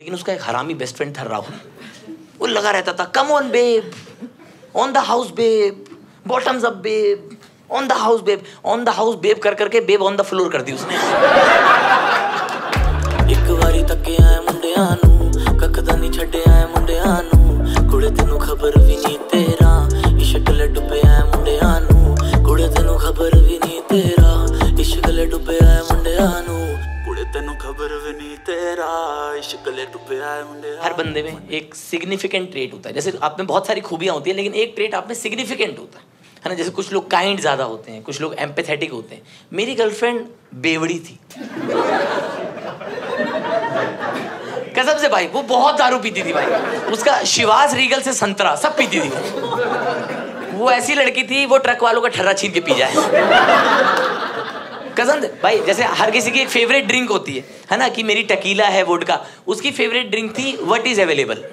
लेकिन उसका एक हरामी बेस्ट फ्रेंड था राहुल। वो लगा रहता था come on babe, on the house babe, bottoms up babe, on the house babe, on the house babe कर करके बेब ऑन द फ्लोर कर दी उसने। एक बारी तके आए मुंडियां नू ककदा नहीं छड्डे आए मुंडियां नू कुड़े तेनू खबर भी नहीं तेरा इश्क ले डुबे आए मुंडियां नू कुड़े तेनू खबर भी नहीं तेरा इश्क ले डुबे आए मुंडियां नू कुड़े तेनू खबर भी नहीं तेरा इश्क ले डुबे आए मुंडियां। हर बंदे में एक सिग्निफिकेंट ट्रेट होता है। जैसे आप में बहुत सारी खूबियां होती है लेकिन एक ट्रेट आप में सिग्निफिकेंट होता है ना। जैसे कुछ लोग काइंड ज़्यादा होते हैं, कुछ लोग एम्पैथेटिक होते हैं। मेरी गर्लफ्रेंड बेवड़ी थी कसम से भाई। वो बहुत दारू पीती थी भाई। उसका शिवास रीगल से संतरा सब पीती थी। वो ऐसी लड़की थी वो ट्रक वालों का ठर्रा छीन के पी जाए कसम से भाई। जैसे हर किसी की एक फेवरेट ड्रिंक होती है ना, कि मेरी टकीला है वोडका। उसकी फेवरेट ड्रिंक थी व्हाट इज अवेलेबल।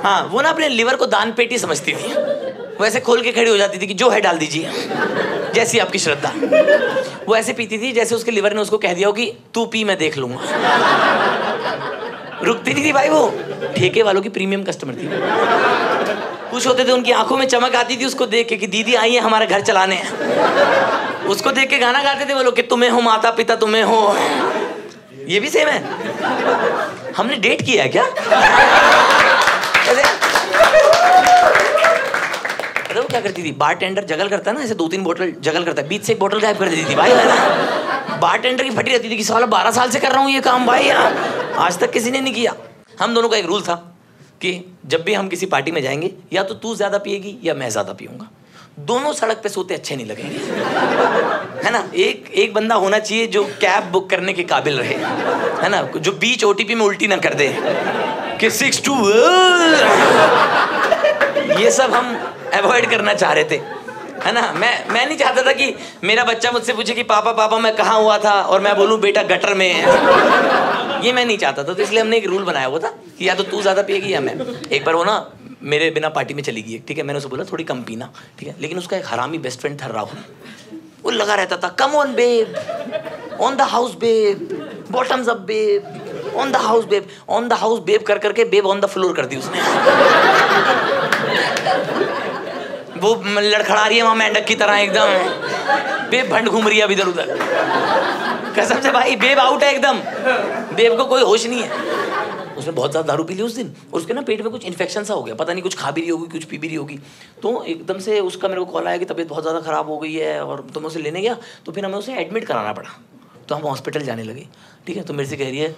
हाँ, वो ना अपने लिवर को दान पेटी समझती थी। वो ऐसे खोल के खड़ी हो जाती थी कि जो है डाल दीजिए, जैसी आपकी श्रद्धा। वो ऐसे पीती थी जैसे उसके लिवर ने उसको कह दिया हो कि तू पी मैं देख लूंगा। रुकती नहीं थी भाई। वो ठेके वालों की प्रीमियम कस्टमर थी। कुछ होते थे उनकी आंखों में चमक आती थी उसको देख के कि दीदी आई है हमारा घर चलाने। उसको देख के गाना गाते थे वो लोग कि तुम्हें हो माता पिता तुम्हें हो। ये भी सेम है। हमने डेट किया है क्या? अरे वो क्या करती थी, बार टेंडर जगल करता है ना, ऐसे 2-3 बोतल जगल करता है, बीच से एक बोतल गायब कर देती थी भाई। बार टेंडर की फटी रहती थी कि साला 12 साल से कर रहा हूँ ये काम भाई, आज तक किसी ने नहीं किया। हम दोनों का एक रूल था कि जब भी हम किसी पार्टी में जाएंगे या तो तू ज्यादा पिएगी या मैं ज्यादा पीऊंगा। दोनों सड़क पे सोते अच्छे नहीं लगेंगे, है ना। एक बंदा होना चाहिए जो कैब बुक करने के काबिल रहे, है ना, जो बीच ओटीपी में उल्टी ना कर दे कि 6-2 ये सब हम अवॉइड करना चाह रहे थे, है ना। मैं नहीं चाहता था कि मेरा बच्चा मुझसे पूछे कि पापा पापा मैं कहाँ हुआ था और मैं बोलूँ बेटा गटर में है। ये मैं नहीं चाहता था। तो इसलिए हमने एक रूल बनाया हुआ था कि या तो तू ज़्यादा पिएगी या मैं। एक बार वो ना मेरे बिना पार्टी में चली गई, ठीक है। मैंने उसे बोला थोड़ी कम पीना, ठीक है। लेकिन उसका एक हरामी बेस्ट फ्रेंड था राहुल। वो लगा रहता था come on babe, on the house babe, bottoms up babe, on the house babe, on the house babe कर करके बेब ऑन द फ्लोर कर दी उसने। वो लड़खड़ा रही है वहां मेंढक की तरह एकदम। बेब भंड घूम रही है इधर उधर। कसम से भाई बेब आउट है एकदम। बेब को कोई होश नहीं है। उसने बहुत ज़्यादा दारू पी ली उस दिन और उसके ना पेट में कुछ इन्फेक्शन सा हो गया। पता नहीं कुछ खा भी रही होगी, कुछ पी भी रही होगी। तो एकदम से उसका मेरे को कॉल आया कि तबीयत बहुत ज़्यादा ख़राब हो गई है। और तो मैं उसे लेने गया तो फिर हमें उसे एडमिट कराना पड़ा। तो हम हॉस्पिटल जाने लगे, ठीक है। तो मेरे से कह रही है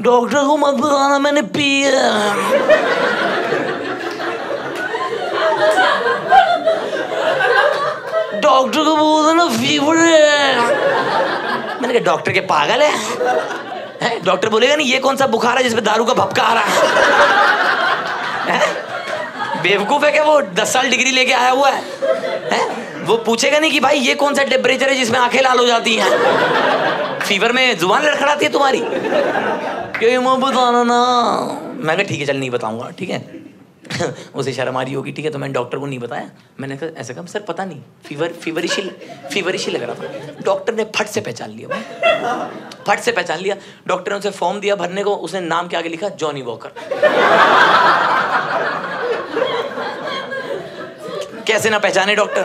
डॉक्टर को मत बताना मैंने पी है। डॉक्टर को बोल देना फीवर है। मैंने कहा डॉक्टर के पागल है? डॉक्टर बोलेगा नहीं ये कौन सा बुखार है जिसमें दारू का भपका आ रहा है? बेवकूफ है क्या वो? 10 साल डिग्री लेके आया हुआ है? वो पूछेगा नहीं कि भाई ये कौन सा टेम्परेचर है जिसमें आंखें लाल हो जाती हैं, फीवर में जुबान लड़खड़ाती है तुम्हारी। क्यों मैं बताना ना। मैं कहा ठीक है चल नहीं बताऊंगा, ठीक है। उसे शर्म आ रही होगी, ठीक है। तो मैंने डॉक्टर को नहीं बताया। मैंने कहा ऐसा कहा सर पता नहीं फीवरिश लग रहा था। डॉक्टर ने फट से पहचान लिया भाई, फट से पहचान लिया। डॉक्टर ने उसे फॉर्म दिया भरने को। उसने नाम के आगे लिखा जॉनी वॉकर। कैसे ना पहचाने डॉक्टर।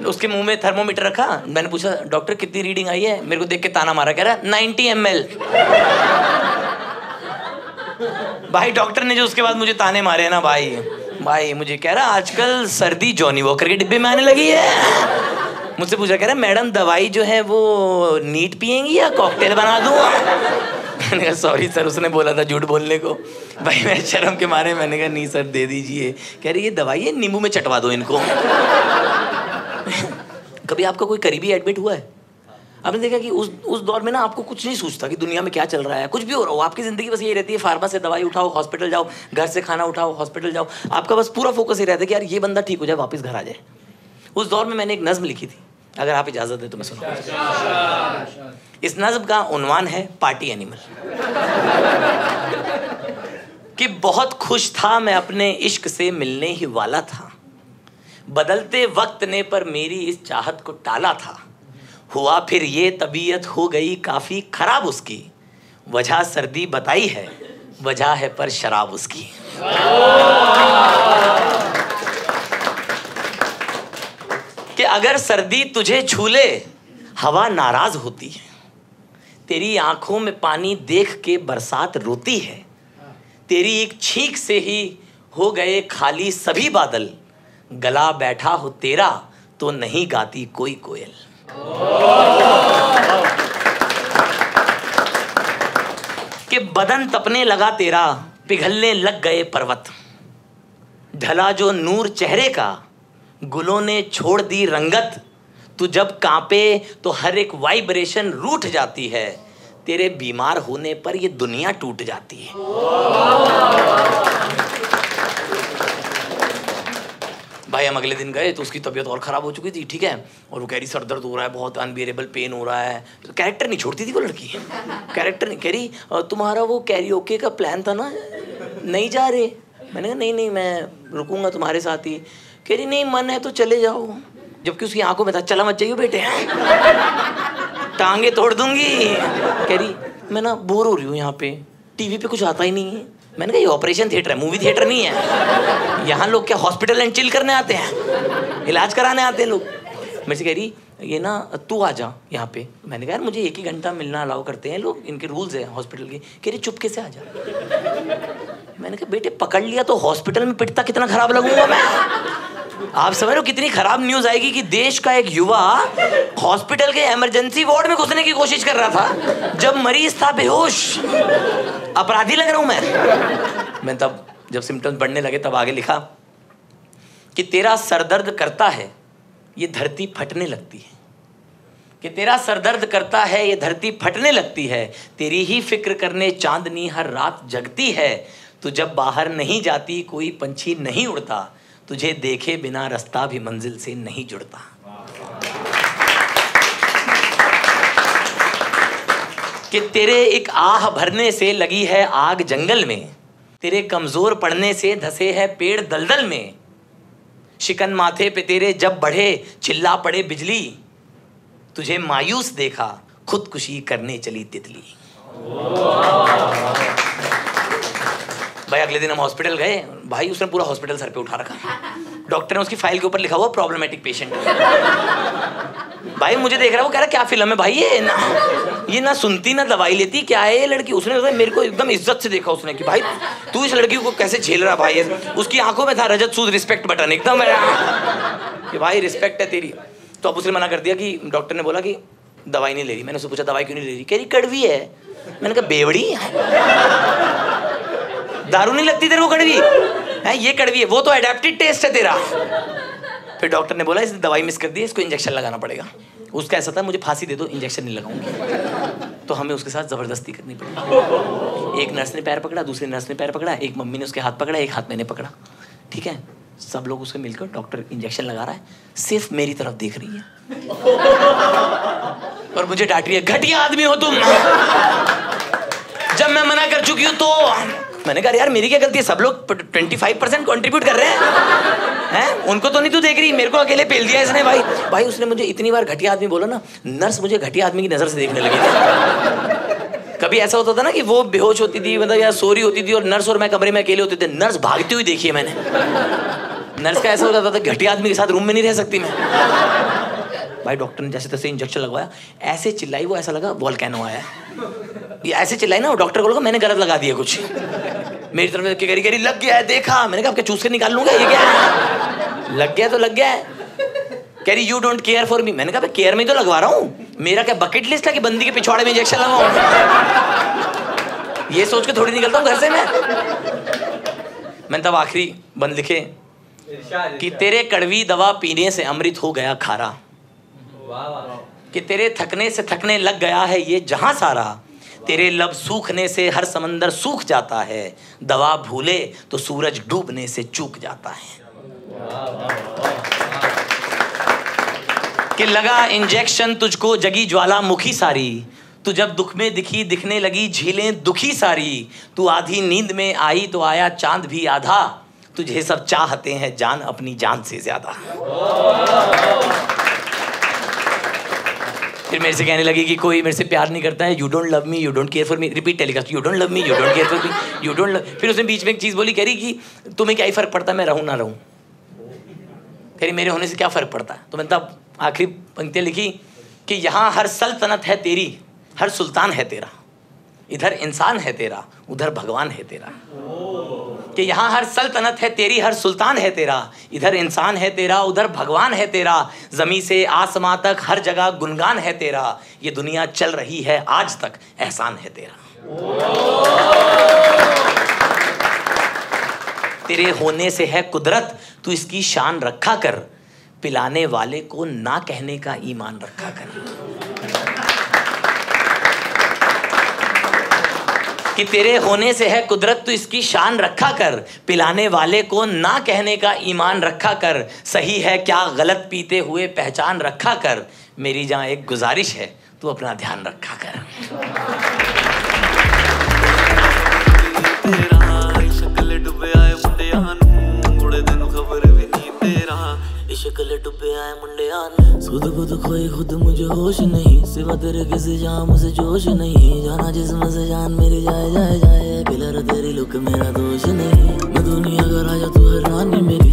उसके मुंह में थर्मोमीटर रखा। मैंने पूछा डॉक्टर कितनी रीडिंग आई है? मेरे को देख के ताना मारा, कह रहा 90 ml। भाई डॉक्टर ने जो उसके बाद मुझे ताने मारे ना भाई मुझे कह रहा आजकल सर्दी जॉनी वॉकर के डिब्बे में आने लगी है। मुझसे पूछा, कह रहा मैडम दवाई जो है वो नीट पिएंगी या कॉकटेल बना दूँ? मैंने कहा सॉरी सर, उसने बोला था झूठ बोलने को। भाई मैं शर्म के मारे मैंने कहा नहीं सर दे दीजिए। कह रही ये दवाई है नींबू में चटवा दो इनको। कभी आपका कोई करीबी एडमिट हुआ है? आपने देखा कि उस दौर में ना आपको कुछ नहीं सूझता कि दुनिया में क्या चल रहा है, कुछ भी हो रहा हो। आपकी ज़िंदगी बस ये रहती है फार्मा से दवाई उठाओ हॉस्पिटल जाओ, घर से खाना उठाओ हॉस्पिटल जाओ। आपका बस पूरा फोकस ये रहता है कि यार ये बंदा ठीक हो जाए वापस घर आ जाए। उस दौर में मैंने एक नज़्म लिखी थी, अगर आप इजाज़त दें तो मैं सुनाऊं। इस नज़्म का उन्वान है पार्टी एनिमल। कि बहुत खुश था मैं अपने इश्क से मिलने ही वाला था, बदलते वक्त ने पर मेरी इस चाहत को टाला था। हुआ फिर ये तबीयत हो गई काफ़ी खराब उसकी, वजह सर्दी बताई है, वजह है पर शराब उसकी। कि अगर सर्दी तुझे छू ले हवा नाराज होती है, तेरी आंखों में पानी देख के बरसात रोती है, तेरी एक छींक से ही हो गए खाली सभी बादल, गला बैठा हो तेरा तो नहीं गाती कोई कोयल। कि बदन तपने लगा तेरा, पिघलने लग गए पर्वत, ढला जो नूर चेहरे का, गुलों ने छोड़ दी रंगत, तू जब कांपे तो हर एक वाइब्रेशन रूठ जाती है, तेरे बीमार होने पर ये दुनिया टूट जाती है। भाई हम अगले दिन गए तो उसकी तबीयत और ख़राब हो चुकी थी, ठीक है, और वो कह रही सर दर्द हो रहा है, बहुत अनबियरेबल पेन हो रहा है। तो कैरेक्टर नहीं छोड़ती थी वो लड़की, कैरेक्टर नहीं। कह रही तुम्हारा वो कैरियोके का प्लान था ना, नहीं जा रहे? मैंने कहा नहीं मैं रुकूंगा तुम्हारे साथ ही। कह रही नहीं मन है तो चले जाओ, जबकि उसकी आंखों में था चला मत जाइयो बेटे, टांगे तोड़ दूंगी। कह रही मैं ना बोर हो रही हूँ यहाँ पे, टीवी पे कुछ आता ही नहीं है। मैंने कहा ये ऑपरेशन थिएटर है, मूवी थिएटर नहीं है। यहाँ लोग क्या हॉस्पिटल एंड चिल करने आते हैं, इलाज कराने आते हैं लोग। मेरे से कह रही ये ना तू आ जा यहाँ पे। मैंने कहा यार मुझे 1 ही घंटा मिलना अलाउ करते हैं लोग, इनके रूल्स हैं हॉस्पिटल के। कह रही चुपके से आ जा। मैंने कहा बेटे पकड़ लिया तो हॉस्पिटल में पिटता कितना खराब लगूंगा मैं। आप समझ रहे हो कितनी खराब न्यूज आएगी कि देश का एक युवा हॉस्पिटल के इमरजेंसी वार्ड में घुसने की कोशिश कर रहा था जब मरीज था बेहोश। अपराधी लग रहा हूं मैं तब जब सिम्टम्स बढ़ने लगे तब आगे लिखा कि तेरा सरदर्द करता है ये धरती फटने लगती है, कि तेरा सरदर्द करता है ये धरती फटने लगती है, तेरी ही फिक्र करने चांदनी हर रात जगती है, तू जब बाहर नहीं जाती कोई पंछी नहीं उड़ता, तुझे देखे बिना रास्ता भी मंजिल से नहीं जुड़ता। कि तेरे एक आह भरने से लगी है आग जंगल में, तेरे कमजोर पड़ने से धसे है पेड़ दलदल में, शिकन माथे पे तेरे जब बढ़े चिल्ला पड़े बिजली, तुझे मायूस देखा खुदकुशी करने चली तितली। भाई अगले दिन हम हॉस्पिटल गए, भाई उसने पूरा हॉस्पिटल सर पे उठा रखा, डॉक्टर ने उसकी फाइल के ऊपर लिखा हुआ प्रॉब्लमेटिक पेशेंट। भाई मुझे देख रहा है वो कह रहा क्या फिल्म है भाई, ये ना सुनती ना दवाई लेती, क्या है ये लड़की। उसने मेरे को एकदम इज्जत से देखा उसने कि भाई तू इस लड़की को कैसे झेल रहा भाई। उसकी आंखों में था रजत सूद रिस्पेक्ट बटन एकदम कि भाई रिस्पेक्ट है तेरी। तो अब उसने मना कर दिया कि डॉक्टर ने बोला कि दवाई नहीं ले रही। मैंने उससे पूछा दवाई क्यों नहीं ले रही? कह रही कड़वी है। मैंने कहा बेवड़ी दारू नहीं लगती तेरे को कड़वी है, ये कड़वी है, वो तो एडेप्टेड टेस्ट है तेरा। फिर डॉक्टर ने बोला इसने दवाई मिस कर दी, इसको इंजेक्शन लगाना पड़ेगा। उसका ऐसा था मुझे फांसी दे दो इंजेक्शन नहीं लगाऊंगी। तो हमें उसके साथ ज़बरदस्ती करनी पड़ी। एक नर्स ने पैर पकड़ा, दूसरी नर्स ने पैर पकड़ा, एक मम्मी ने उसके हाथ पकड़ा, एक हाथ मैंने पकड़ा, ठीक है। सब लोग उसके मिलकर डॉक्टर इंजेक्शन लगा रहा है, सिर्फ मेरी तरफ देख रही है और मुझे डांट रही है घटिया आदमी हो तुम, जब मैं मना कर चुकी हूँ तो। मैंने कहा यार मेरी क्या गलती है, सब लोग 25% कंट्रीब्यूट कर रहे हैं, उनको तो नहीं तू देख रही, मेरे को अकेले पेल दिया इसने। भाई उसने मुझे इतनी बार घटिया आदमी बोला ना, नर्स मुझे घटिया आदमी की नजर से देखने लगी थी। कभी ऐसा होता था ना कि वो बेहोश होती थी मतलब या सो रही होती थी और नर्स और मैं कमरे में अकेले होते थे, नर्स भागती हुई देखी है मैंने। नर्स का ऐसा होता था घटिया आदमी के साथ रूम में नहीं रह सकती मैं। भाई डॉक्टर ने जैसे तैसे इंजेक्शन लगवाया, ऐसे चिल्लाई वो ऐसा लगा वोल्केनो आया। ये ऐसे चिल्लाई ना, वो डॉक्टर को लगा मैंने गलत लगा दिया कुछ। मेरी तरफ देख के कह रही लग गया है देखा। मैंने कहा आपके चूस के निकाल लूंगा, ये क्या है? लग गया तो लग गया है। कह रही you don't care for me. मैंने कहा केयर में तो लगवा रहा हूँ, मेरा क्या बकेट लिस्ट है कि बंदी के पिछवाड़े में इंजेक्शन लगाऊं? ये सोच के थोड़ी निकलता हूँ घर से मैं तब आखिरी बंद लिखे कि तेरे कड़वी दवा पीने से अमृत हो गया खारा, कि तेरे थकने से थकने लग गया है ये जहां सारा, तेरे लब सूखने से हर समंदर सूख जाता है, दवा भूले तो सूरज डूबने से चूक जाता है। कि लगा इंजेक्शन तुझको जगी ज्वालामुखी सारी, तू जब दुख में दिखी दिखने लगी झीलें दुखी सारी, तू आधी नींद में आई तो आया चांद भी आधा, तुझे सब चाहते हैं जान अपनी जान से ज्यादा। फिर मेरे से कहने लगी कि कोई मेरे से प्यार नहीं करता है, you don't love me, you don't care for me, repeat telecast, you don't love me, you don't care for me, you don't love. फिर उसने बीच में एक चीज़ बोली, कह रही कि तुम्हें क्या ही फ़र्क पड़ता मैं रहूँ ना रहूँ, कह रही मेरे होने से क्या फ़र्क पड़ता है। तो मैंने तब आखिरी पंक्तियाँ लिखी कि यहाँ हर सल्तनत है तेरी, हर सुल्तान है तेरा, इधर इंसान है तेरा, उधर भगवान है तेरा। कि यहाँ हर सल्तनत है तेरी, हर सुल्तान है तेरा, इधर इंसान है तेरा, उधर भगवान है तेरा, ज़मीं से आसमां तक हर जगह गुणगान है तेरा, ये दुनिया चल रही है आज तक, एहसान है तेरा। तेरे होने से है कुदरत, तू इसकी शान रखा कर, पिलाने वाले को ना कहने का ईमान रखा कर। कि तेरे होने से है कुदरत, तू इसकी शान रखा कर, पिलाने वाले को ना कहने का ईमान रखा कर, सही है क्या गलत पीते हुए पहचान रखा कर, मेरी जहाँ एक गुजारिश है तू अपना ध्यान रखा कर। शक्ल डुबे आए मुंडिया खुद खुद खोई खुद मुझे होश नहीं, सिवा तेरे किसी जान मुझे जोश नहीं, जाना जिस्म से जान मेरी जाए जाए जाए, किलर तेरी लुक मेरा दोष नहीं, मैं दुनिया का राजा तू है रानी मेरी।